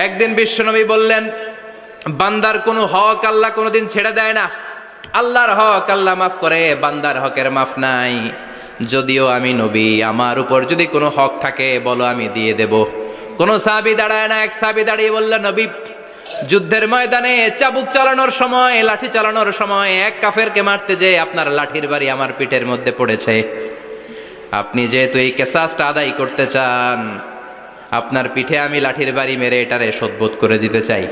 একদিন বিশ্বনবী বললেন, বান্দার কোনো হক আল্লাহ কোনোদিন ছেড়ে দেয় না। আল্লাহর হক আল্লাহ মাফ করে, বান্দার হকের মাফ নাই। যদিও আমি নবী, আমার উপর যদি কোনো হক থাকে বলো, আমি দিয়ে দেব। কোনো সাহাবী দাঁড়ায় না। এক সাহাবী দাঁড়িয়ে বললেন, নবী, যুদ্ধের ময়দানে চাবুক চালানোর সময়, লাঠি চালানোর সময় এক কাফেরকে মারতে যেয়ে আপনার লাঠির বাড়ি আমার পিঠের মধ্যে পড়েছে। আপনি যেহেতু এই কেসাসটা আদায় করতে চান, আপনার পিঠে আমি লাঠির বাড়ি মেরে এটারে শোধবোধ করে দিতে চাই।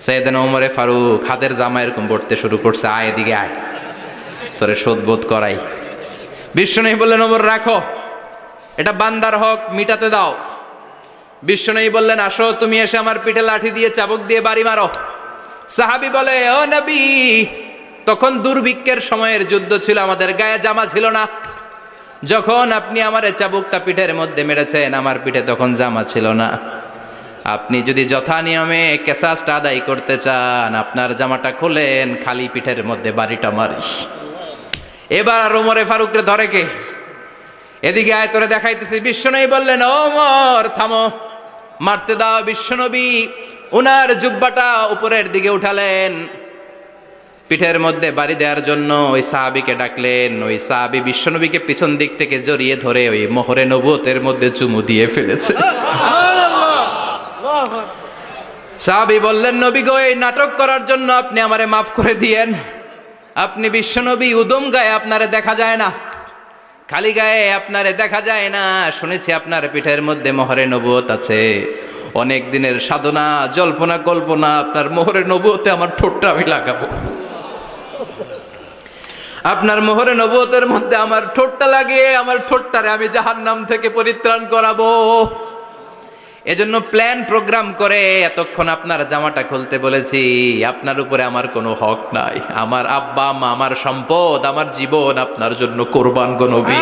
সাইয়েদনা ওমরে ফারুক হাতের জামা এরকম পড়তে শুরু করছে, আয় এদিকে আয়, তোরে শোধবোধ করাই। বিশ্বনবী বললেন, ওমর রাখো, এটা বান্দার হক, মিটাতে দাও। বিশ্বনবী বললেন, আসো, তুমি এসে আমার পিঠে লাঠি দিয়ে চাবুক দিয়ে বাড়ি মারো। সাহাবী বলে, ও নবী, তখন দুর্ভিক্ষের সময়ের যুদ্ধ ছিল, আমাদের গায়ে জামা ছিল না। যখন আপনি আমার চাবুকটা পিঠের মধ্যে মেরেছেন, আমার পিঠে তখন জামা ছিল না। আপনি যদি যথা নিয়মে কেসাসটা আদায় করতে চান, আপনার জামাটা খোলেন, খালি পিঠের মধ্যে বাড়িটা মারিস। এবার আর ওমরে ফারুকরে ধরে কে? এদিকে আয়, তোরে দেখাইতেছি। বিশ্বনবী বললেন, ওমর থামো, মারতে দাও। বিশ্বনবী উনার জুব্বাটা উপরের দিকে উঠালেন, পিঠের মধ্যে বাড়ি দেওয়ার জন্য ওই সাহাবীকে ডাকলেন। ওই সাহাবী বিশ্বনবীকে পিছন দিক থেকে জড়িয়ে ধরে ওই মোহরে নবুয়তের মধ্যে চুমু দিয়ে ফেলেছে। সাহাবী বললেন, নবী গো, এই নাটক করার জন্য আপনি আমারে মাফ করে দিয়েন। আপনি বিশ্বনবী, উদম গায়ে আপনারে দেখা যায় না, খালি গায়ে আপনারে দেখা যায় না। শুনেছি আপনার পিঠের মধ্যে মোহরে নবুয়ত আছে। অনেক দিনের সাধনা, জল্পনা কল্পনা, আপনার মোহরে নবুয়তে আমার ঠোঁটটা আমি লাগাবো। আপনার মোহরে নবুয়তের মধ্যে আমার ঠোঁটটা লাগিয়ে আমার ঠোঁটটারে আমি জাহান্নাম থেকে পরিত্রাণ করাবো। এজন্য প্ল্যান প্রোগ্রাম করে এতক্ষণ আপনার জামাটা খুলতে বলেছি। আপনার উপরে আমার কোনো হক নাই। আমার আব্বা মা, আমার সম্পদ, আমার জীবন আপনার জন্য কোরবান গো নবী।